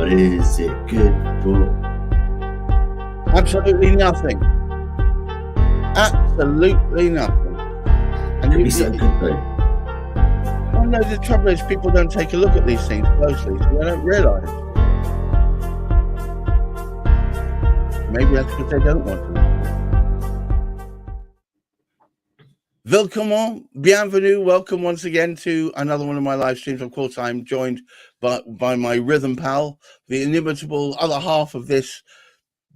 What is it good for? Absolutely nothing. Absolutely nothing. And it'd be so good though. Well, no, the trouble is people don't take a look at these things closely, so they don't realise. Maybe that's because they don't want to. Bienvenue, welcome once again to another one of my live streams. Of course, I'm joined by my rhythm pal, the inimitable other half of this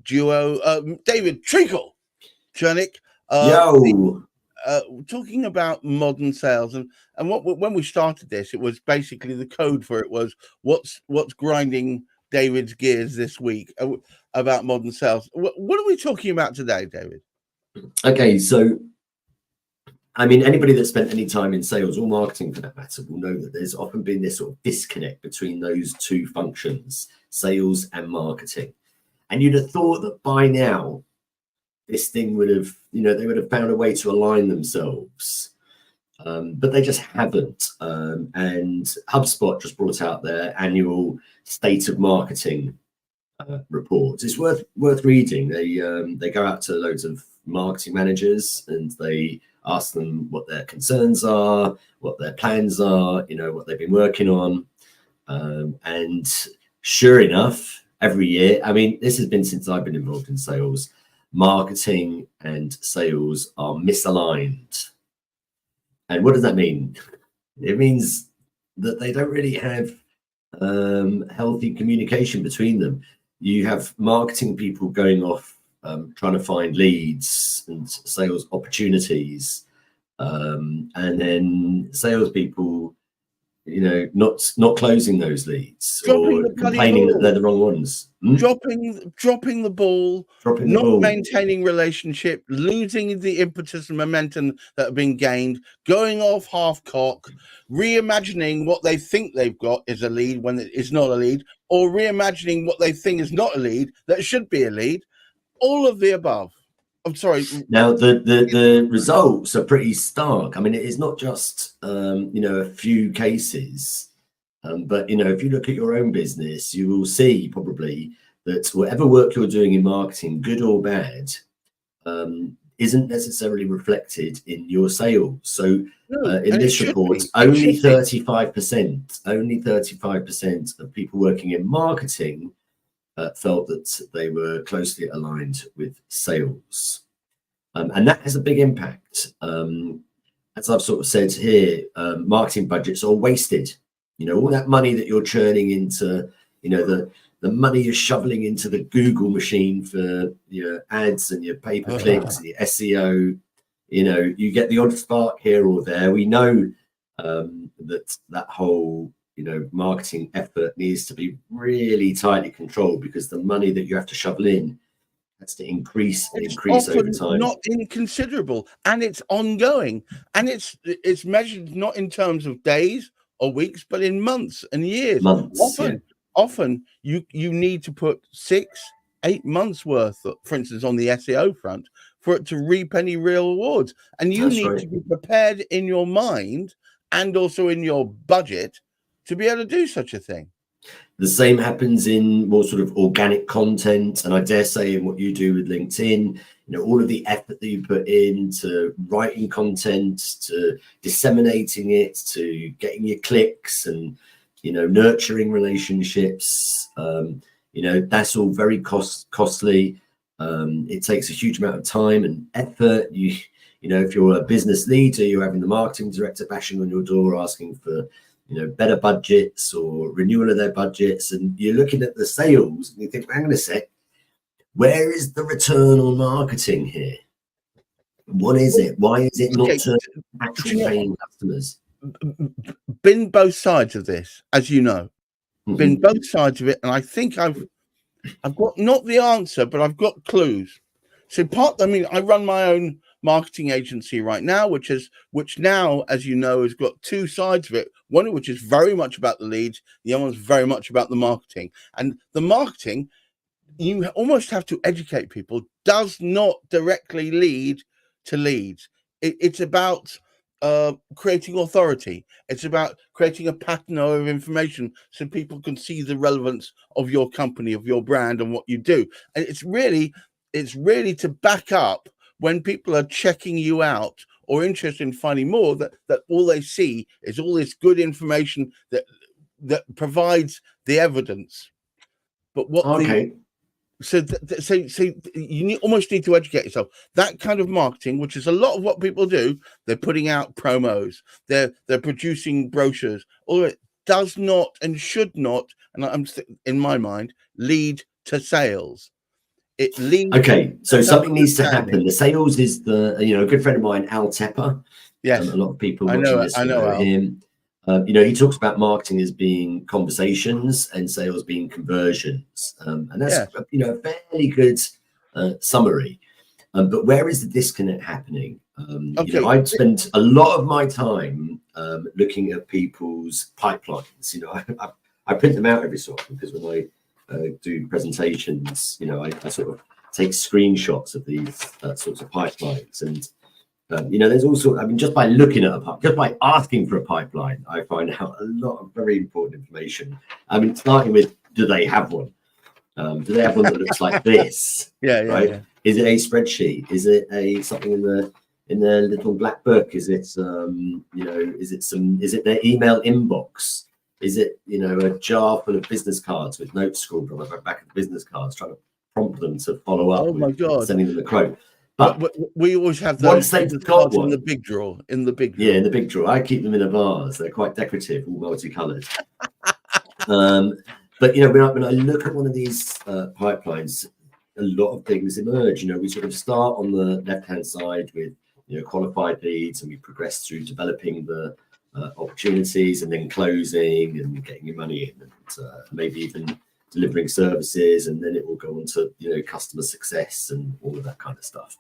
duo, David Chernick. Yo! Talking about modern sales, and when we started this, it was basically the code for it was what's grinding David's gears this week about modern sales. What are we talking about today, David? Okay, so I mean, anybody that's spent any time in sales or marketing for that matter will know that there's often been this sort of disconnect between those two functions, sales and marketing. And you'd have thought that by now, this thing would have, they would have found a way to align themselves. But they just haven't. And HubSpot just brought out their annual State of Marketing report. It's worth reading. They go out to loads of marketing managers and they ask them what their concerns are, what their plans are, what they've been working on. And sure enough, every year, I mean, this has been since I've been involved in sales, marketing and sales are misaligned. And what does that mean? It means that they don't really have healthy communication between them. You have marketing people going off trying to find leads and sales opportunities, and then salespeople, not closing those leads or complaining that they're the wrong ones. Dropping the ball, maintaining relationship, losing the impetus and momentum that have been gained, going off half cock, reimagining what they think they've got is a lead when it's not a lead, or reimagining what they think is not a lead that should be a lead. All of the above. I'm sorry. Now the results are pretty stark. I mean, it is not just a few cases, but if you look at your own business, you will see probably that whatever work you're doing in marketing, good or bad, isn't necessarily reflected in your sales. So in this report, only 35% of people working in marketing felt that they were closely aligned with sales. And that has a big impact. As I've sort of said here, marketing budgets are wasted. All that money that you're churning into, the money you're shoveling into the Google machine for your ads and your pay-per-clicks and your SEO, you get the odd spark here or there. We know that whole marketing effort needs to be really tightly controlled because the money that you have to shovel in has to increase over time. Not inconsiderable, and it's ongoing, and it's measured not in terms of days or weeks, but in months and years. Often you need to put 6-8 months worth, for instance, on the SEO front, for it to reap any real rewards, and you need to be prepared in your mind and also in your budget to be able to do such a thing. The same happens in more sort of organic content, and I dare say in what you do with LinkedIn, all of the effort that you put into writing content, to disseminating it, to getting your clicks and nurturing relationships, that's all very costly. It takes a huge amount of time and effort. If you're a business leader, you're having the marketing director bashing on your door asking for better budgets or renewal of their budgets, and you're looking at the sales and you think, hang on a sec, where is the return on marketing here? What is it? Why is it not turning actual paying customers? Been both sides of this, as you know. Been both sides of it, and I think I've got not the answer, but I've got clues. So I run my own marketing agency right now, which now, as you know, has got two sides of it. One of which is very much about the leads, the other one's very much about the marketing. And the marketing, you almost have to educate people, does not directly lead to leads. It's about creating authority. It's about creating a pattern of information so people can see the relevance of your company, of your brand, and what you do. And it's really to back up when people are checking you out or interested in finding more, that all they see is all this good information that provides the evidence. But what So you almost need to educate yourself. That kind of marketing, which is a lot of what people do, they're putting out promos, they're producing brochures. All it does not and should not, and I'm in my mind, lead to sales. It leads. Okay, so something needs to happen. The sales is a good friend of mine, Al Tepper. Yes, a lot of people watching this know him. He talks about marketing as being conversations and sales being conversions, and that's a fairly good summary. But where is the disconnect happening? I'd spent a lot of my time looking at people's pipelines. I print them out every so often, because when I do presentations, I sort of take screenshots of these sorts of pipelines. And there's also, just by looking at just by asking for a pipeline, I find out a lot of very important information. Starting with, do they have one? Do they have one that looks like this? Right? Yeah. Is it a spreadsheet? Is it something in their little black book? Is it is it their email inbox? Is it a jar full of business cards with notes scrawled on the back of the business cards, trying to prompt them to follow up? Oh my God! Sending them a quote. But we always have those cards in the big drawer. Yeah, in the big drawer. I keep them in a vase. They're quite decorative, all multicolored. But when I look at one of these pipelines, a lot of things emerge. We sort of start on the left-hand side with qualified leads, and we progress through developing the opportunities, and then closing and getting your money in, and maybe even delivering services, and then it will go on to customer success and all of that kind of stuff.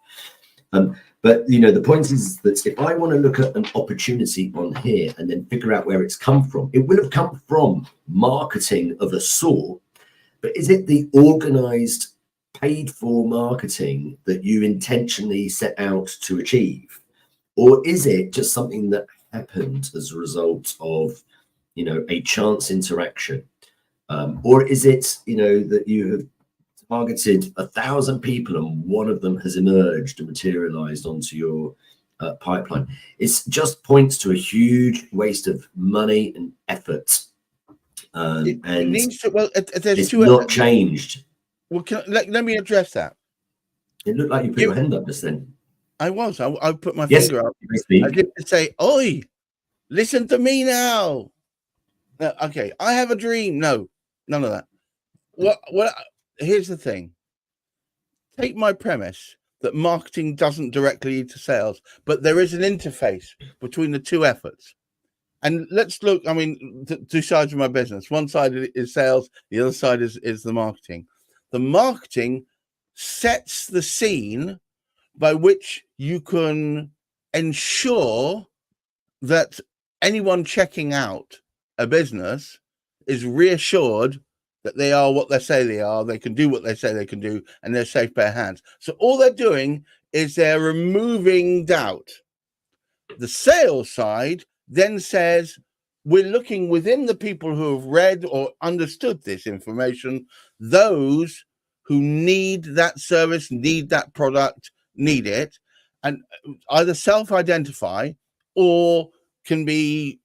But the point is that if I want to look at an opportunity on here and then figure out where it's come from, it will have come from marketing of a sort. But is it the organized, paid for marketing that you intentionally set out to achieve, or is it just something that happened as a result of a chance interaction? Or is it, that you have targeted 1,000 people and one of them has emerged and materialized onto your pipeline? It just points to a huge waste of money and effort. It's not changed. Well, let me address that. It looked like you put your hand up just then. I put my finger up. I did say, "Oi, listen to me now." No, okay, I have a dream. No, none of that. What? Here's the thing. Take my premise that marketing doesn't directly lead to sales, but there is an interface between the two efforts. And let's look. Two sides of my business. One side is sales. The other side is the marketing. The marketing sets the scene by which you can ensure that anyone checking out a business is reassured that they are what they say they are, they can do what they say they can do, and they're safe bare hands. So all they're doing is they're removing doubt. The sales side then says, we're looking within the people who have read or understood this information, those who need that service, need that product, need it, and either self-identify or can be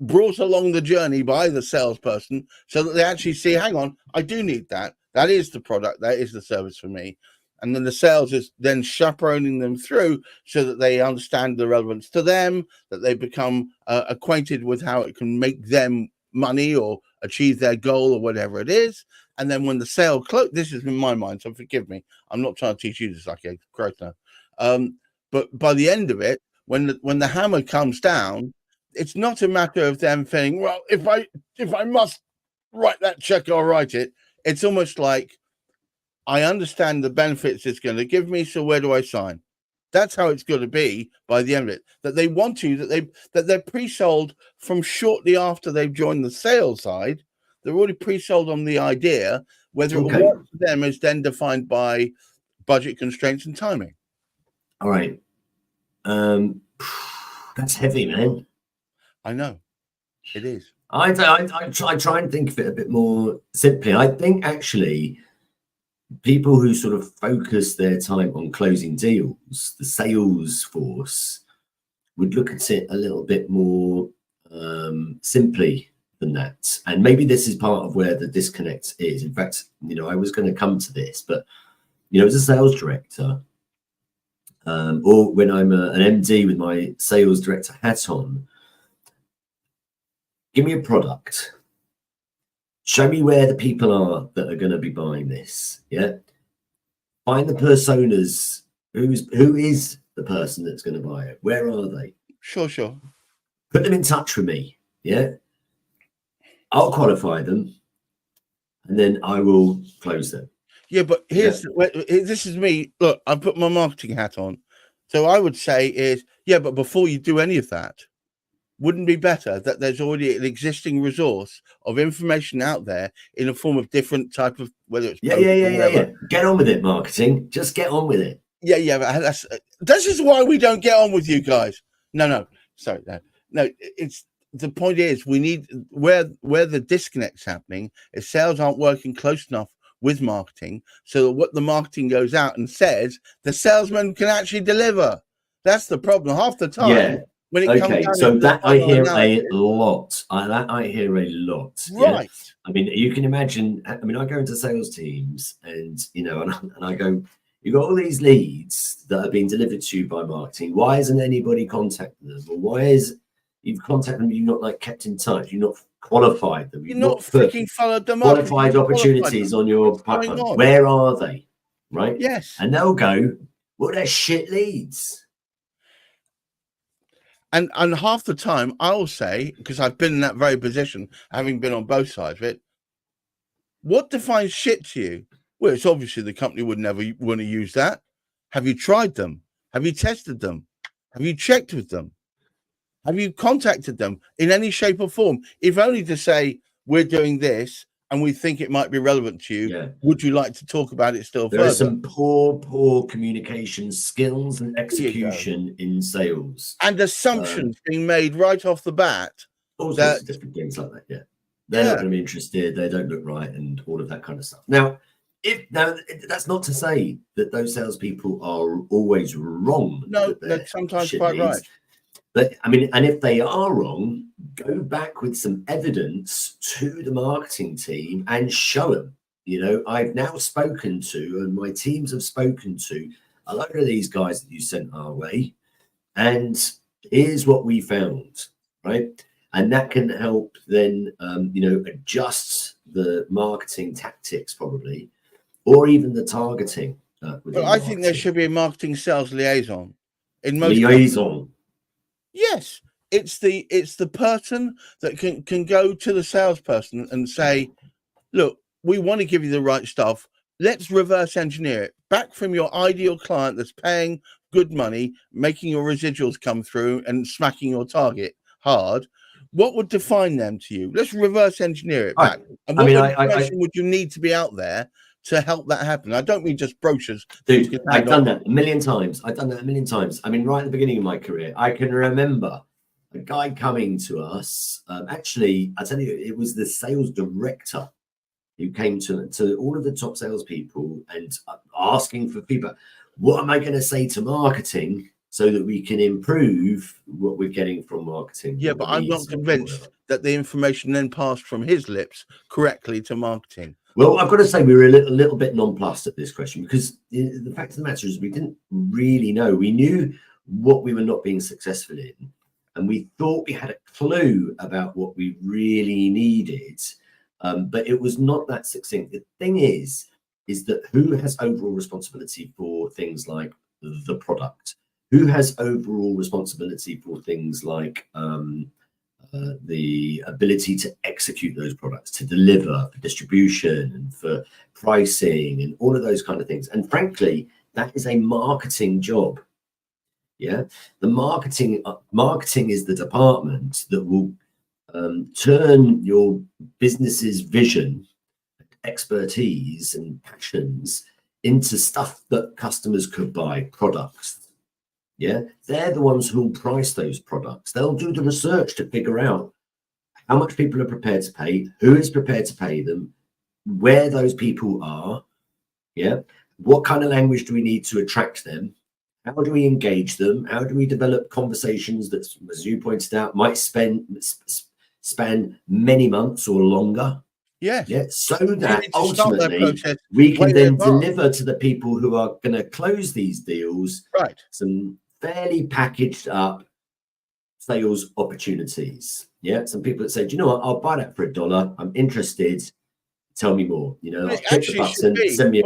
brought along the journey by the salesperson so that they actually see, hang on, I do need that. That is the product. That is the service for me. And then the sales is then chaperoning them through so that they understand the relevance to them, that they become acquainted with how it can make them money or achieve their goal or whatever it is. And then when the sale close, this is in my mind, so forgive me. I'm not trying to teach you this like a growth now. But by the end of it, when the hammer comes down, it's not a matter of them saying, well, if I must write that check, I'll write it. It's almost like, I understand the benefits it's going to give me, so where do I sign? That's how it's going to be by the end of it. That they want to, that they're pre-sold from shortly after they've joined the sales side. They're already pre-sold on the idea. Whether it will work for them is then defined by budget constraints and timing. All right. That's heavy, man. I know it is. I try and think of it a bit more simply. I think actually people who sort of focus their time on closing deals, the sales force, would look at it a little bit more simply than that. And maybe this is part of where the disconnect is. In fact, I was going to come to this, but as a sales director, or when I'm an MD with my sales director hat on, give me a product. Show me where the people are that are going to be buying this. Yeah. Find the personas. Who is the person that's going to buy it? Where are they? Sure. Put them in touch with me. Yeah. I'll qualify them, and then I will close them. Yeah, but this is me. Look, I put my marketing hat on. So I would say but before you do any of that, wouldn't it be better that there's already an existing resource of information out there in a form of different type of, whether it's whatever. Get on with it, marketing. Just get on with it. Yeah, but this is why we don't get on with you guys. No. Sorry, no. It's the point is we need where the disconnect's happening is sales aren't working close enough with marketing, so that what the marketing goes out and says, the salesman can actually deliver. That's the problem. Half the time. Yeah. When it comes down so to that I hear a lot. I hear a lot. Right. Yeah? I mean, you can imagine. I mean, I go into sales teams, and and I go, you've got all these leads that are being delivered to you by marketing. Why isn't anybody contacting them? Or why is you've contacted them, you've not kept in touch, you've not qualified them, you've not freaking followed them up, qualified opportunities on your pipeline. Where are they? Right? Yes. And they'll go, well, they're shit leads. And half the time I'll say, because I've been in that very position, having been on both sides of it, what defines shit to you? Well, it's obviously the company would never want to use that. Have you tried them? Have you tested them? Have you checked with them? Have you contacted them in any shape or form? If only to say, we're doing this and we think it might be relevant to you. Yeah. Would you like to talk about it still further? There are some poor communication skills and execution in sales. And assumptions being made right off the bat. All sorts of different things like that, yeah. They're not going to be interested, they don't look right, and all of that kind of stuff. Now, that's not to say that those salespeople are always wrong. No, they're sometimes quite right. But I mean, and if they are wrong, go back with some evidence to the marketing team and show them. I've now spoken to, and my teams have spoken to, a lot of these guys that you sent our way, and here's what we found, right? And that can help then, adjust the marketing tactics probably, or even the targeting. But I think there should be a marketing sales liaison in most liaison. Yes, it's the person that can go to the salesperson and say, look, we want to give you the right stuff. Let's reverse engineer it back from your ideal client that's paying good money, making your residuals come through and smacking your target hard. What would define them to you? Let's reverse engineer it back. And what information would you need to be out there to help that happen? I don't mean just brochures. Dude, I've done that a million times. I mean, right at the beginning of my career, I can remember a guy coming to us. Actually, I tell you, it was the sales director who came to all of the top salespeople and asking for feedback. What am I going to say to marketing so that we can improve what we're getting from marketing? Yeah, but I'm not convinced that the information then passed from his lips correctly to marketing. Well, I've got to say we were a little bit nonplussed at this question, because the fact of the matter is we didn't really know. We knew what we were not being successful in, and we thought we had a clue about what we really needed, but it was not that succinct. The thing is that who has overall responsibility for things like the product? Who has overall responsibility for things like the ability to execute those products, to deliver, for distribution and for pricing and all of those kind of things? And frankly, that is a marketing job. Yeah, the marketing is the department that will turn your business's vision, expertise and passions into stuff that customers could buy, products. Yeah, they're the ones who'll price those products. They'll do the research to figure out how much people are prepared to pay, who is prepared to pay them, where those people are. Yeah, what kind of language do we need to attract them? How do we engage them? How do we develop conversations that, as you pointed out, might span many months or longer? Yes. Yeah, so You that need to start that ultimately process we way can in then advance. deliver to the people who are going to close these deals Right. some fairly packaged up sales opportunities. Yeah, some people that say, do you know what, I'll buy that for $1. I'm interested. Tell me more. You know, But I'll it click the actually should button, be. send me.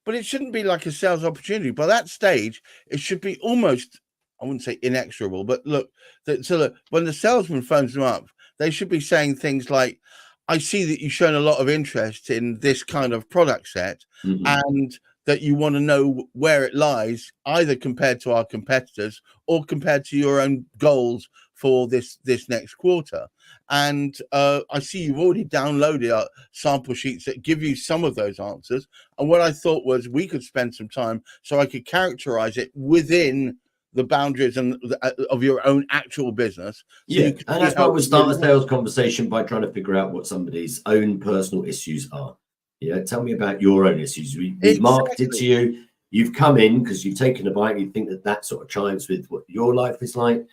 But it shouldn't be like a sales opportunity. By that stage, it should be almost, I wouldn't say inexorable, but look, when the salesman phones them up, they should be saying things like, I see that you've shown a lot of interest in this kind of product set, and that you want to know where it lies, either compared to our competitors or compared to your own goals for this next quarter. And I see you've already downloaded sample sheets that give you some of those answers. And what I thought was we could spend some time so I could characterize it within the boundaries of your own actual business. So Yeah, and that's why we'll start a sales conversation by trying to figure out what somebody's own personal issues are. Yeah, tell me about your own issues. We've marketed to you. You've come in because you've taken a bite. You think that sort of chimes with what your life is like.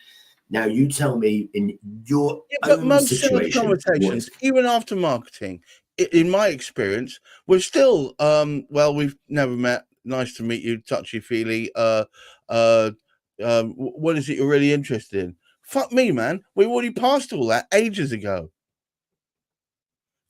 Now you tell me in your but own most situation. sales conversations, even after marketing, in my experience, we're still well, we've never met. Nice to meet you, touchy feely. What is it you're really interested in? Fuck me, man. We already passed all that ages ago.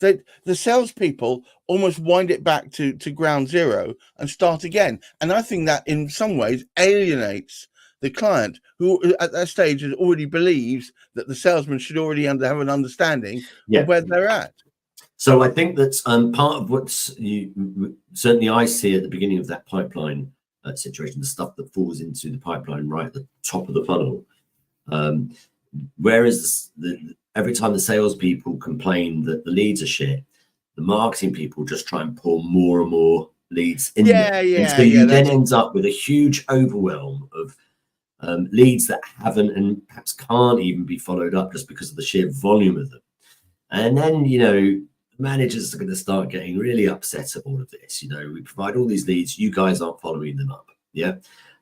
The salespeople almost wind it back to ground zero and start again. And I think that in some ways alienates the client, who at that stage already believes that the salesman should already have an understanding of where they're at. So I think that's part of what's certainly I see at the beginning of that pipeline situation, the stuff that falls into the pipeline right at the top of the funnel. Whereas every time the salespeople complain that the leads are shit, the marketing people just try and pour more and more leads in there. And so you then end up with a huge overwhelm of leads that haven't and perhaps can't even be followed up just because of the sheer volume of them. And then, you know, managers are going to start getting really upset at all of this. You know, we provide all these leads, you guys aren't following them up. Yeah.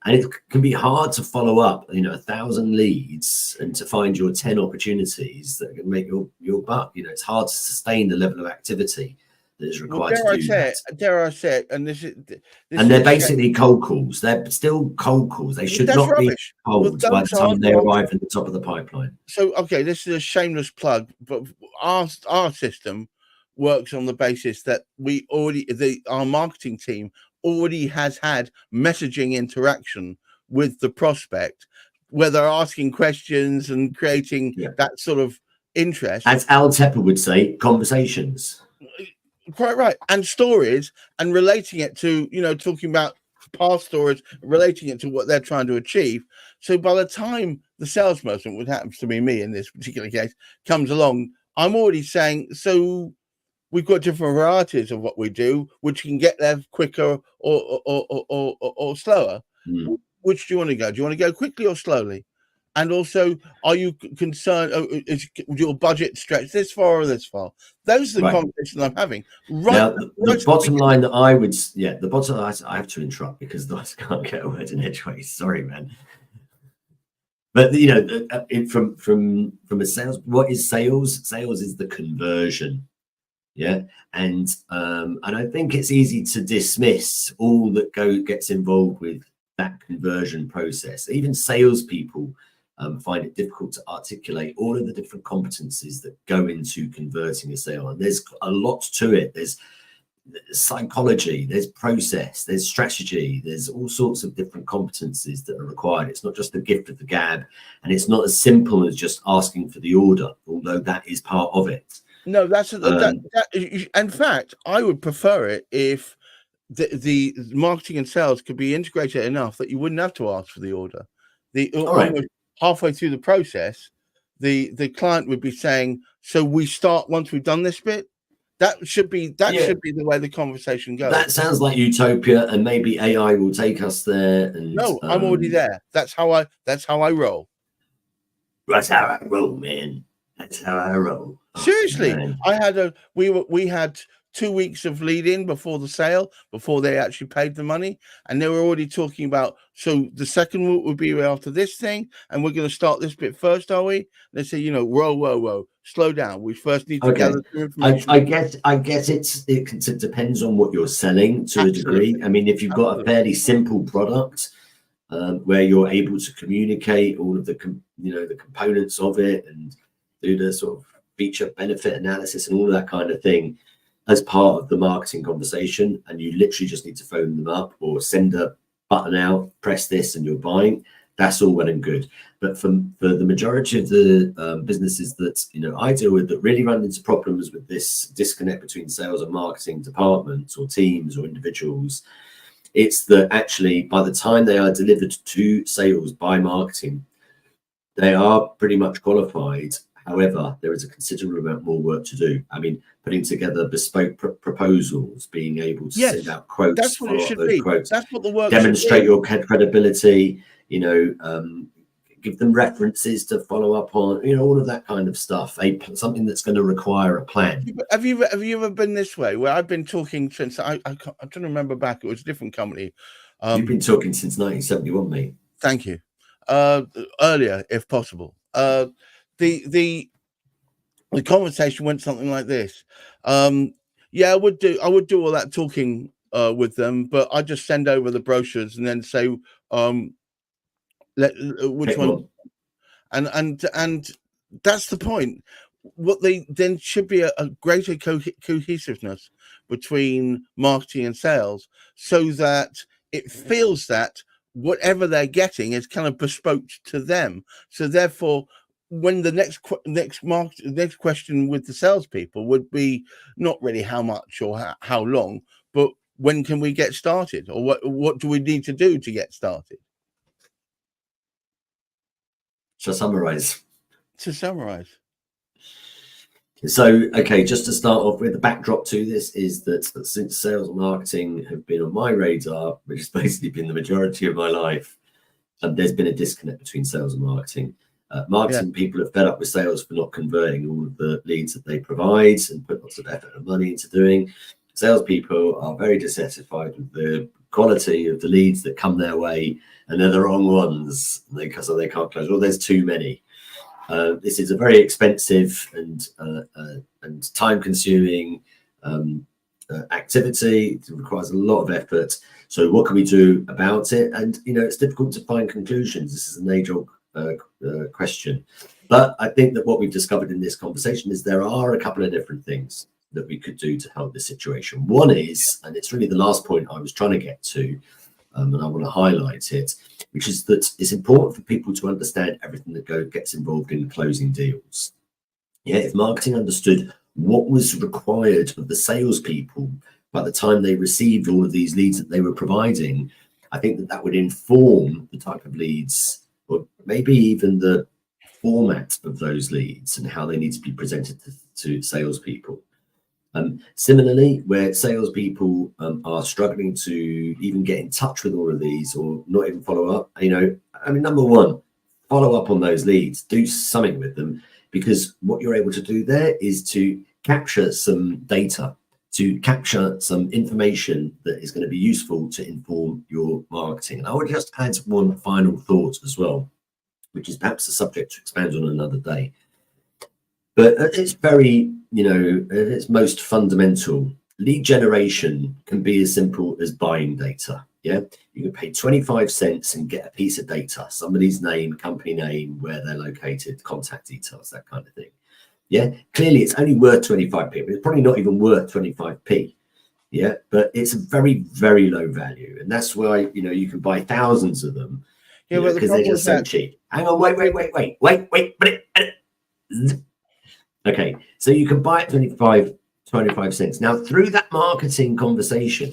And it can be hard to follow up, you know, 1,000 leads and to find your 10 opportunities that can make your buck. You know, it's hard to sustain the level of activity that is required to do that. Dare I say it, and this and they're basically cold calls. They're still cold calls. They should not be cold by the time they arrive at the top of the pipeline. So, okay, this is a shameless plug, but our system works on the basis that our marketing team already has had messaging interaction with the prospect, where they're asking questions and creating that sort of interest. As Al Tepper would say, conversations. Quite right. And stories, and relating it to, you know, talking about past stories, relating it to what they're trying to achieve. So by the time the salesperson, which happens to be me in this particular case, comes along, I'm already saying, so we've got different varieties of what we do, which can get there quicker or slower. Which do you want to go? Do you want to go quickly or slowly? And also, are you concerned? Is your budget stretched this far or this far? Those are the conversations I'm having. Now, the bottom line that I would, the bottom line, I have to interrupt because I can't get a word in edgeways. Sorry, man. But you know, from a sales, what is sales? Sales is the conversion. Yeah, and I think it's easy to dismiss all that gets involved with that conversion process. Even salespeople find it difficult to articulate all of the different competencies that go into converting a sale, and there's a lot to it. There's psychology, there's process, there's strategy, there's all sorts of different competencies that are required. It's not just the gift of the gab, and it's not as simple as just asking for the order, although that is part of it. No, in fact, I would prefer it if the marketing and sales could be integrated enough that you wouldn't have to ask for the order. Almost halfway through the process, the client would be saying, so we start once we've done this bit. That should be Yeah. should be the way the conversation goes. That sounds like utopia, and maybe AI will take us there. And No, I'm already there. That's how I roll. That's how I roll, man. That's how I roll. Seriously, Man. we had 2 weeks of lead in before the sale, before they actually paid the money, and they were already talking about, so the second route would be after this thing, and we're going to start this bit first, are we? They say, whoa, slow down. We first need to gather some information. I guess it depends on what you're selling to a degree. I mean, if you've got a fairly simple product where you're able to communicate all of the components of it and do the sort of feature benefit analysis and all of that kind of thing as part of the marketing conversation, and you literally just need to phone them up or send a button out, press this and you're buying, that's all well and good. But for the majority of the businesses that I deal with that really run into problems with this disconnect between sales and marketing departments or teams or individuals, it's that actually by the time they are delivered to sales by marketing, they are pretty much qualified. However, there is a considerable amount more work to do. I mean, putting together bespoke proposals, being able to send out quotes, that's what it should be. Quotes, that's what the work demonstrate your credibility, give them references to follow up on, all of that kind of stuff. Something that's going to require a plan. Have you ever been this way? Where I've been talking since I'm trying to remember back. It was a different company. You've been talking since 1971, mate. Thank you. Earlier, if possible. The conversation went something like this. I would do all that talking with them, but I just send over the brochures and then say which one. And that's the point. What they then should be a greater cohesiveness between marketing and sales, so that it feels that whatever they're getting is kind of bespoke to them. So therefore, when the next question with the salespeople would be not really how much or how long, but when can we get started, or what do we need to do to get started? To summarize. So, okay, just to start off with, the backdrop to this is that since sales and marketing have been on my radar, which has basically been the majority of my life, there's been a disconnect between sales and marketing. Marketing people are fed up with sales for not converting all of the leads that they provide and put lots of effort and money into doing. Salespeople are very dissatisfied with the quality of the leads that come their way, and they're the wrong ones because they can't close. Well, there's too many. This is a very expensive and time-consuming activity. It requires a lot of effort. So, what can we do about it? And it's difficult to find conclusions. This is an age-old question, but I think that what we've discovered in this conversation is there are a couple of different things that we could do to help the situation. One is, and it's really the last point I was trying to get to, and I want to highlight it, which is that it's important for people to understand everything that gets involved in closing deals. If marketing understood what was required of the salespeople by the time they received all of these leads that they were providing, I think that would inform the type of leads, or maybe even the format of those leads and how they need to be presented to salespeople. Similarly, where salespeople are struggling to even get in touch with all of these or not even follow up, number one, follow up on those leads, do something with them, because what you're able to do there is to capture some data, to capture some information that is going to be useful to inform your marketing. And I would just add one final thought as well, which is perhaps a subject to expand on another day. But it's very, at its most fundamental, lead generation can be as simple as buying data. You can pay 25 cents and get a piece of data, somebody's name, company name, where they're located, contact details, that kind of thing. Clearly it's only worth 25p, but it's probably not even worth 25p. But it's a very, very low value. And that's why, you can buy thousands of them because they're just so cheap. Hang on, wait. Okay, so you can buy it 25 cents. Now, through that marketing conversation,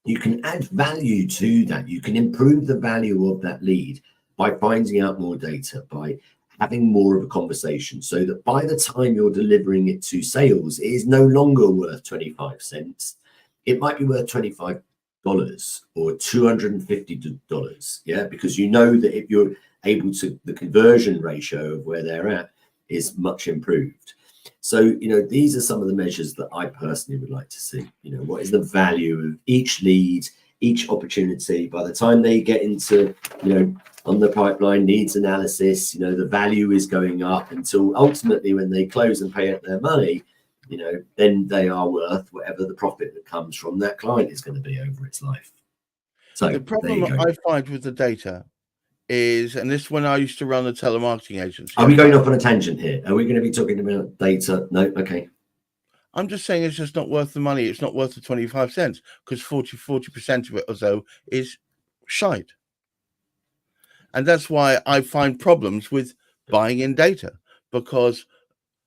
you can add value to that. You can improve the value of that lead by finding out more data, by having more of a conversation so that by the time you're delivering it to sales, it is no longer worth 25 cents. It might be worth $25 or $250. Yeah, because you know that if you're able to, the conversion ratio of where they're at is much improved. So, you know, these are some of the measures that I personally would like to see. You know, what is the value of each lead, each opportunity? By the time they get into, you know, on the pipeline needs analysis, you know, the value is going up until ultimately when they close and pay out their money, you know, then they are worth whatever the profit that comes from that client is going to be over its life. So the problem I find with the data is, and this is when I used to run a telemarketing agency. Are we going off on a tangent here? Are we going to be talking about data? No, okay. I'm just saying it's just not worth the money. It's not worth the 25 cents because 40% of it or so is shite. And that's why I find problems with buying in data, because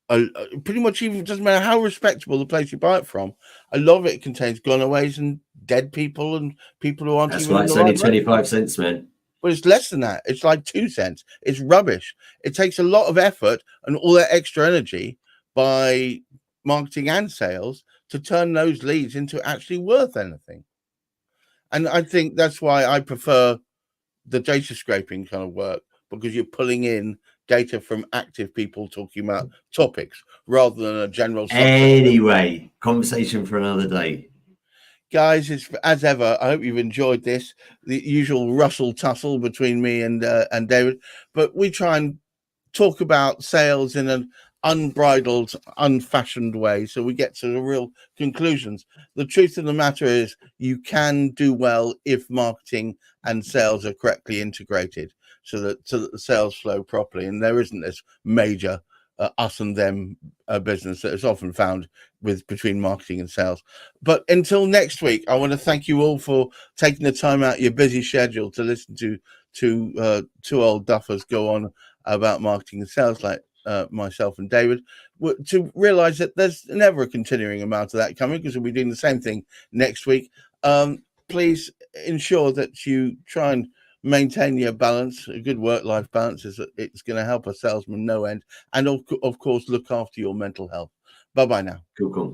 pretty much even doesn't matter how respectable the place you buy it from, a lot of it contains gonaways and dead people and people who aren't. That's even why it's only 25 cents, man. But it's less than that. It's like 2 cents. It's rubbish. It takes a lot of effort and all that extra energy by marketing and sales to turn those leads into actually worth anything. And I think that's why I prefer the data scraping kind of work, because you're pulling in data from active people talking about topics rather than a general subject. Anyway, conversation for another day. Guys, it's as ever. I hope you've enjoyed this. The usual rustle tussle between me and David, but we try and talk about sales in an unbridled, unfashioned way, so we get to the real conclusions. The truth of the matter is, you can do well if marketing and sales are correctly integrated, so that the sales flow properly, and there isn't this major us and them business that is often found between marketing and sales. But until next week, I want to thank you all for taking the time out of your busy schedule to listen to two old duffers go on about marketing and sales, like myself and David, to realize that there's never a continuing amount of that coming, because we'll be doing the same thing next week. Please ensure that you try and maintain your balance. A good work-life balance it's going to help a salesman no end, and of course look after your mental health. Bye now. Cool.